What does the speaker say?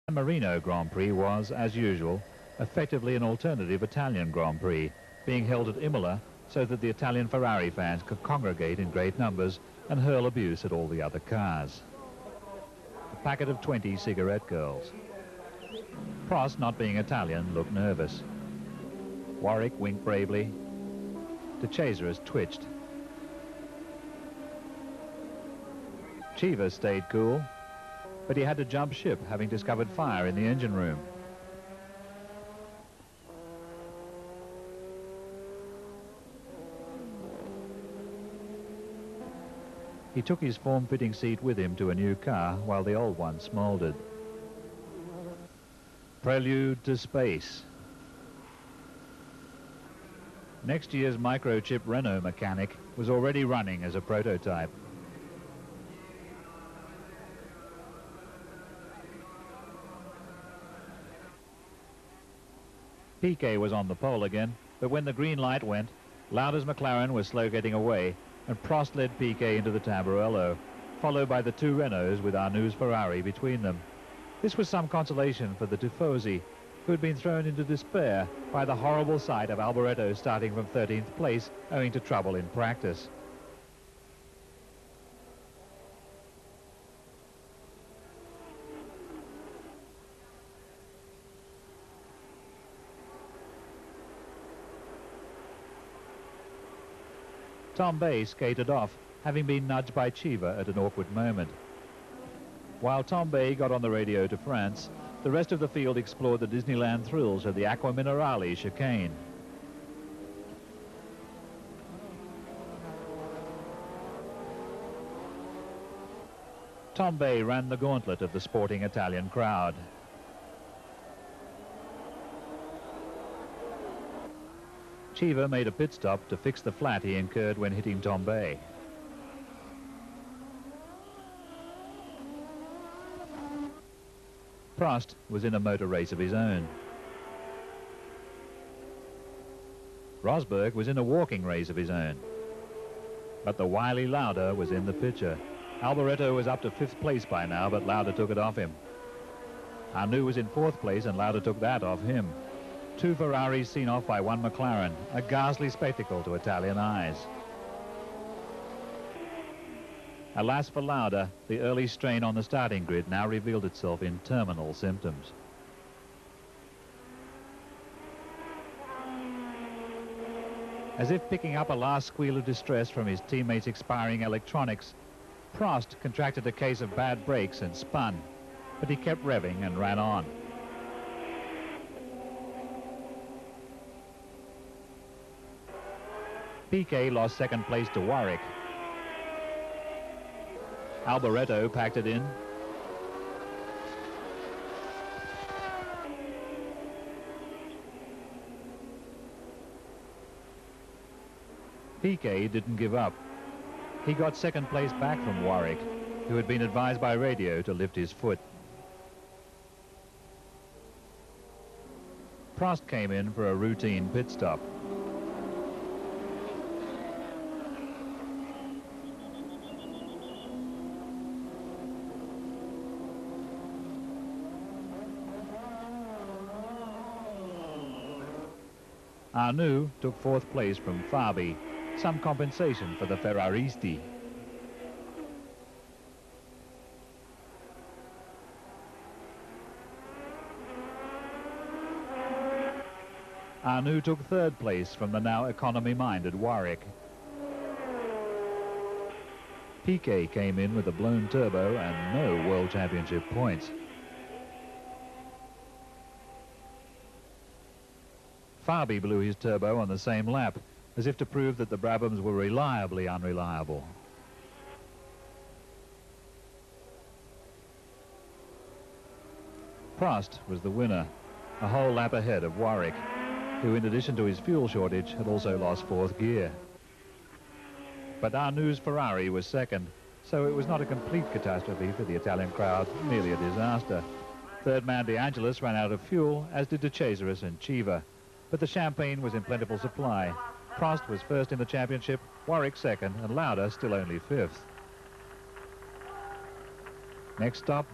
San Marino Grand Prix was, as usual, effectively an alternative Italian Grand Prix, being held at Imola so that the Italian Ferrari fans could congregate in great numbers and hurl abuse at all the other cars. A packet of 20 cigarette girls. Prost, not being Italian, looked nervous. Warwick winked bravely. De Cesaris twitched. Cheever stayed cool, but he had to jump ship, having discovered fire in the engine room. He took his form-fitting seat with him to a new car while the old one smouldered. Prelude to space. Next year's microchip Renault mechanic was already running as a prototype. Piquet was on the pole again, but when the green light went, Lauda's McLaren was slow getting away, and Prost led Piquet into the Tamburello, followed by the two Renaults with Arnoux Ferrari between them. This was some consolation for the Tifosi, who had been thrown into despair by the horrible sight of Alboreto starting from 13th place owing to trouble in practice. Tambay skated off, having been nudged by Cheever at an awkward moment. While Tambay got on the radio to France, the rest of the field explored the Disneyland thrills of the Acqua Minerale chicane. Tambay ran the gauntlet of the sporting Italian crowd. Cheever made a pit stop to fix the flat he incurred when hitting Tambay. Prost was in a motor race of his own. Rosberg was in a walking race of his own. But the wily Lauda was in the picture. Alboreto was up to 5th place by now, but Lauda took it off him. Arnoux was in 4th place and Lauda took that off him. Two Ferraris seen off by one McLaren, a ghastly spectacle to Italian eyes. Alas for Lauda, the early strain on the starting grid now revealed itself in terminal symptoms. As if picking up a last squeal of distress from his teammates' expiring electronics, Prost contracted a case of bad brakes and spun, but he kept revving and ran on. Piquet lost 2nd place to Warwick. Alboreto packed it in. Piquet didn't give up. He got 2nd place back from Warwick, who had been advised by radio to lift his foot. Prost came in for a routine pit stop. Arnoux took 4th place from Fabi, some compensation for the Ferraristi. Arnoux took 3rd place from the now economy-minded Warwick. Piquet came in with a blown turbo and no World Championship points. Fabi blew his turbo on the same lap, as if to prove that the Brabhams were reliably unreliable. Prost was the winner, a whole lap ahead of Warwick, who in addition to his fuel shortage had also lost 4th gear. But Arnoux' Ferrari was 2nd, so it was not a complete catastrophe for the Italian crowd, merely a disaster. 3rd man De Angelis ran out of fuel, as did De Cesaris and Cheever. But the champagne was in plentiful supply. Prost was 1st in the championship, Warwick 2nd, and Lauda still only 5th. Next stop,